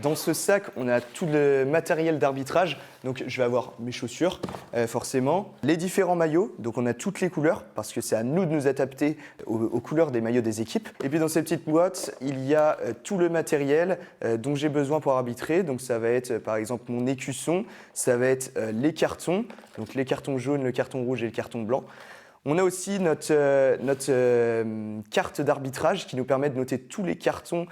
Dans ce sac, on a tout le matériel d'arbitrage. Donc je vais avoir mes chaussures, forcément. Les différents maillots, donc on a toutes les couleurs, parce que c'est à nous de nous adapter aux couleurs des maillots des équipes. Et puis dans ces petites boîtes, il y a tout le matériel dont j'ai besoin pour arbitrer. Donc ça va être par exemple mon écusson, ça va être les cartons, donc les cartons jaunes, le carton rouge et le carton blanc. On a aussi notre carte d'arbitrage qui nous permet de noter tous les cartons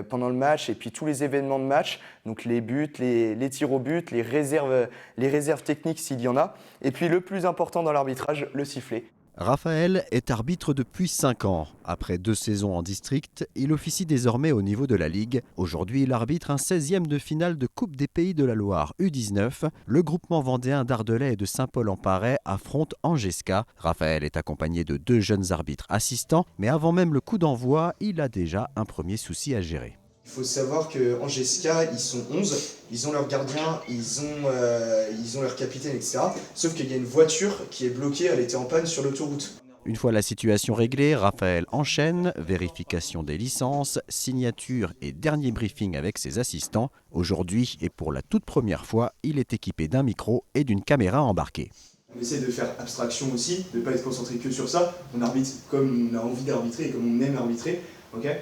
pendant le match et puis tous les événements de match, donc les buts, les tirs au but, les réserves techniques s'il y en a. Et puis le plus important dans l'arbitrage, le sifflet. Raphaël est arbitre depuis 5 ans. Après 2 saisons en district, il officie désormais au niveau de la Ligue. Aujourd'hui, il arbitre un 16e de finale de Coupe des Pays de la Loire U19. Le groupement vendéen d'Ardelais et de Saint-Paul-en-Parais affronte Angesca. Raphaël est accompagné de 2 jeunes arbitres assistants, mais avant même le coup d'envoi, il a déjà un premier souci à gérer. Il faut savoir qu'Angesca, ils sont 11, ils ont leur gardien, ils ont leur capitaine, etc. Sauf qu'il y a une voiture qui est bloquée, elle était en panne sur l'autoroute. Une fois la situation réglée, Raphaël enchaîne, vérification des licences, signature et dernier briefing avec ses assistants. Aujourd'hui, et pour la toute première fois, il est équipé d'un micro et d'une caméra embarquée. On essaie de faire abstraction aussi, de ne pas être concentré que sur ça. On arbitre comme on a envie d'arbitrer et comme on aime arbitrer. Okay,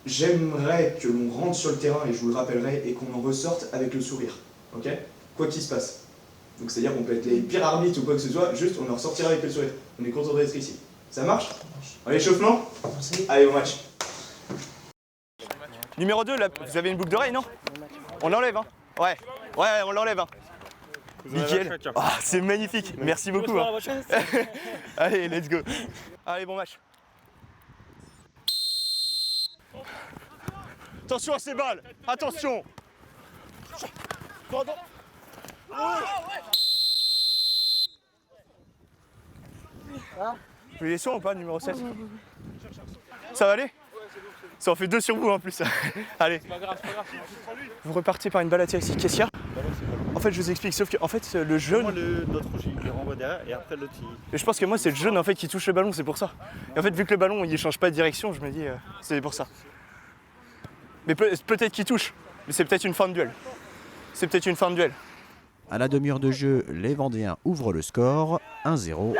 j'aimerais que l'on rentre sur le terrain, et je vous le rappellerai, et qu'on en ressorte avec le sourire. Okay, quoi qu'il se passe. Donc c'est-à-dire qu'on peut être les pires arbitres ou quoi que ce soit, juste on en ressortira avec le sourire. On est content d'être ici. Ça marche? Allez, échauffement? Allez, au match. Numéro 2, là, vous avez une boucle d'oreille, non? On l'enlève, hein? Ouais, on l'enlève, hein? Nickel. Oh, c'est magnifique, merci beaucoup. Hein. Allez, let's go. Allez, bon match. Attention à ces balles, attention. Vous voulez les soins ou pas, numéro 7? Ça va aller? Ça en fait 2 sur vous en plus. Allez. Vous repartez par une balle à tirer ici. Qu'est-ce qu'il y a? En fait, je vous explique, sauf que en fait, le jaune. Notre rouge, il renvoie derrière et après l'autre, je pense que moi, c'est le jaune en fait qui touche le ballon, c'est pour ça. Et en fait, vu que le ballon il change pas de direction, je me dis, c'est pour ça. Mais peut-être qu'il touche, mais c'est peut-être une fin de duel. C'est peut-être une fin de duel. À la demi-heure de jeu, les Vendéens ouvrent le score, 1-0.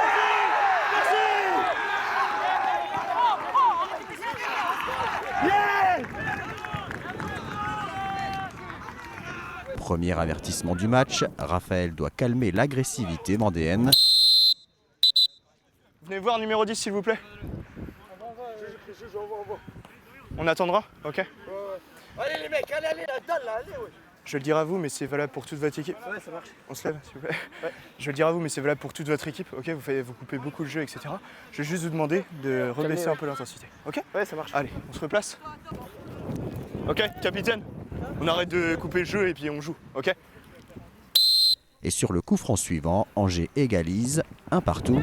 Premier avertissement du match, Raphaël doit calmer l'agressivité vendéenne. Venez voir numéro 10 s'il vous plaît. On attendra? Ok. Allez les mecs, allez, allez. Je le dirai à vous, mais c'est valable pour toute votre équipe. Ouais, ça marche. On se lève, s'il vous plaît. Ouais. Je le dirai à vous, mais c'est valable pour toute votre équipe. Ok, vous coupez beaucoup le jeu, etc. Je vais juste vous demander de rebaisser un peu l'intensité. Ok? Ouais, ça marche. Allez, on se replace. Ok, capitaine? On arrête de couper le jeu et puis on joue, ok? Et sur le coup franc suivant, Angers égalise, 1 partout.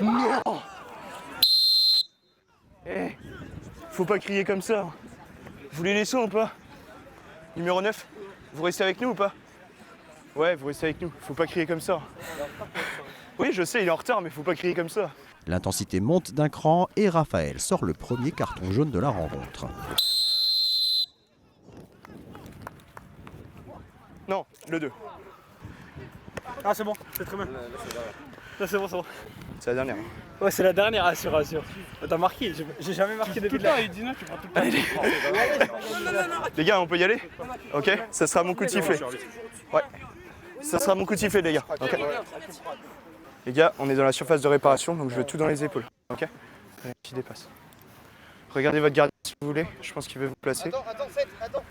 Non! Eh, faut pas crier comme ça. Vous voulez les soins ou pas? Numéro 9, vous restez avec nous ou pas? Ouais, vous restez avec nous, faut pas crier comme ça. Oui, je sais, il est en retard, mais faut pas crier comme ça. L'intensité monte d'un cran et Raphaël sort le premier carton jaune de la rencontre. Non, le 2. Ah, c'est bon, c'est très bien. Là, c'est bon, c'est bon. C'est la dernière. Ouais, c'est la dernière, assure. T'as marqué, j'ai jamais marqué depuis là. Tu prends tout le temps. Les gars, on peut y aller? Ok, ça sera mon coup de sifflet. Ouais, ça sera mon coup de sifflet, les gars. Okay. Les gars, on est dans la surface de réparation, donc je veux tout dans les épaules. Ok? Qui dépasse. Regardez votre gardien si vous voulez, je pense qu'il veut vous placer. Attends.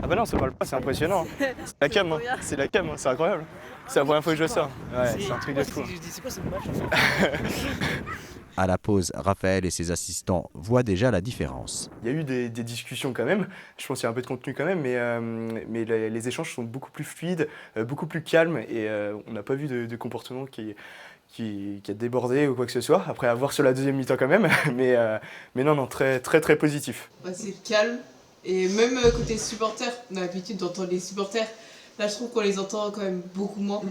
Ah bah non, ça parle pas, c'est impressionnant. C'est la cam, hein. C'est la cam, hein. C'est incroyable. C'est la première fois que je vois ça. Ouais, c'est un truc de fou. C'est quoi ce match en fait? À la pause, Raphaël et ses assistants voient déjà la différence. Il y a eu des discussions quand même, je pense qu'il y a un peu de contenu quand même, mais les échanges sont beaucoup plus fluides, beaucoup plus calmes et on n'a pas vu de comportement qui qui a débordé ou quoi que ce soit. Après, à voir sur la deuxième mi-temps quand même. Mais non, très positif. C'est calme. Et même côté supporters, on a l'habitude d'entendre les supporters. Là, je trouve qu'on les entend quand même beaucoup moins.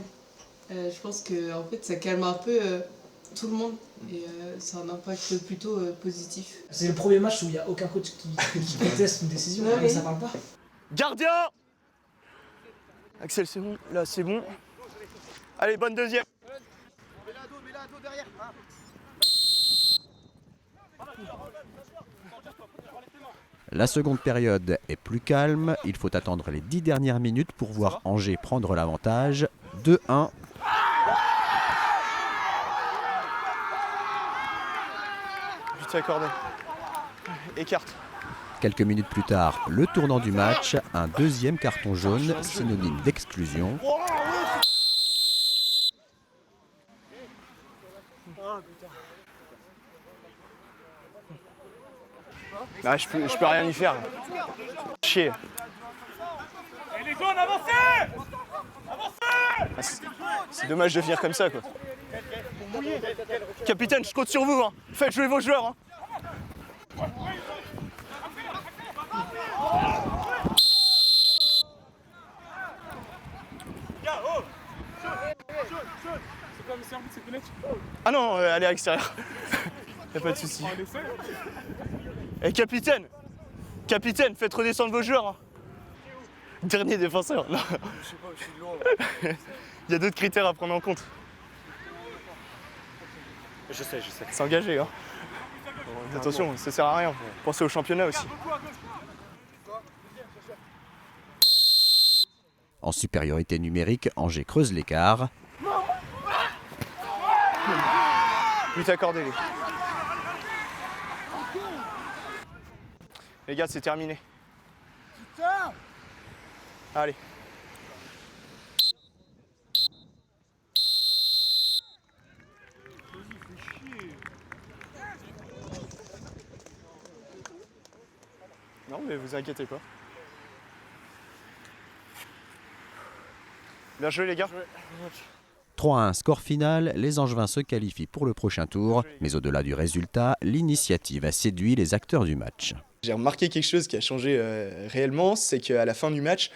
Je pense que en fait, ça calme un peu tout le monde et ça a un impact plutôt positif. C'est le premier match où il n'y a aucun coach qui conteste une décision, mais ça parle pas. Gardien! Axel, c'est bon. Là, c'est bon. Allez, bonne deuxième. La seconde période est plus calme. Il faut attendre les 10 dernières minutes pour voir Angers prendre l'avantage. 2-1. But accordé. Écarte. Quelques minutes plus tard, le tournant du match, un deuxième carton jaune, synonyme d'exclusion. Ah, je peux rien y faire. Chier. Et les jaunes, avancez! C'est dommage de finir comme ça, quoi. Capitaine, je compte sur vous. Hein. Faites jouer vos joueurs. Hein. C'est quoi, monsieur Arbitre, c'est Kounet? Ah non, allez à l'extérieur. Y'a pas de souci. Et capitaine, faites redescendre vos joueurs. Hein. Dernier défenseur. Non. Je sais pas, je suis de loin. Il y a d'autres critères à prendre en compte. Je sais. S'engager. Hein. Attention, ça sert à rien. Pensez au championnat aussi. En supériorité numérique, Angers creuse l'écart. But accordé, les gars, c'est terminé. Allez. Non, mais vous inquiétez pas. Bien joué, les gars. 3-1 score final, les Angevins se qualifient pour le prochain tour. Mais au-delà du résultat, l'initiative a séduit les acteurs du match. J'ai remarqué quelque chose qui a changé réellement, c'est qu'à la fin du match,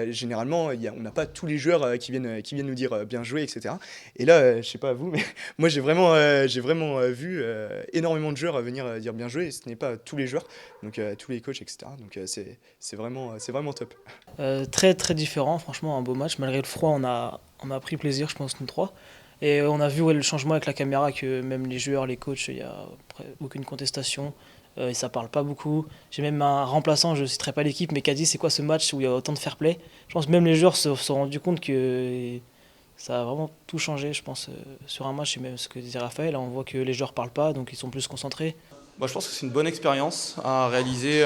généralement, on n'a pas tous les joueurs qui viennent nous dire bien joué, etc. Et là, je sais pas vous, mais moi j'ai vraiment vu énormément de joueurs venir dire bien joué, et ce n'est pas tous les joueurs, donc tous les coachs, etc. Donc c'est vraiment top. Très différent, franchement un beau match. Malgré le froid, on a pris plaisir, je pense, nous trois. Et on a vu le changement avec la caméra, que même les joueurs, les coachs, il n'y a aucune contestation. Et ça parle pas beaucoup. J'ai même un remplaçant, je ne citerai pas l'équipe, mais qui a dit c'est quoi ce match où il y a autant de fair play. Je pense que même les joueurs se sont rendus compte que ça a vraiment tout changé, je pense, sur un match. Et même ce que disait Raphaël, là, on voit que les joueurs parlent pas, donc ils sont plus concentrés. Je pense que c'est une bonne expérience à réaliser.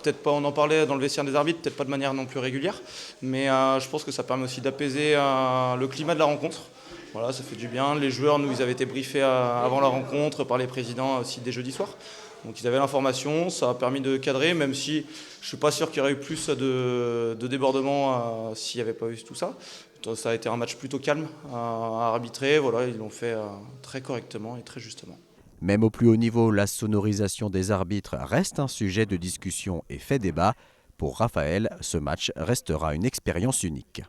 Peut-être pas, on en parlait dans le vestiaire des arbitres, peut-être pas de manière non plus régulière, mais je pense que ça permet aussi d'apaiser le climat de la rencontre. Voilà, ça fait du bien. Les joueurs, nous, ils avaient été briefés avant la rencontre par les présidents aussi dès jeudi soir. Donc ils avaient l'information, ça a permis de cadrer, même si je ne suis pas sûr qu'il y aurait eu plus de débordements s'il n'y avait pas eu tout ça. Ça a été un match plutôt calme à arbitrer. Voilà, ils l'ont fait très correctement et très justement. Même au plus haut niveau, la sonorisation des arbitres reste un sujet de discussion et fait débat. Pour Raphaël, ce match restera une expérience unique.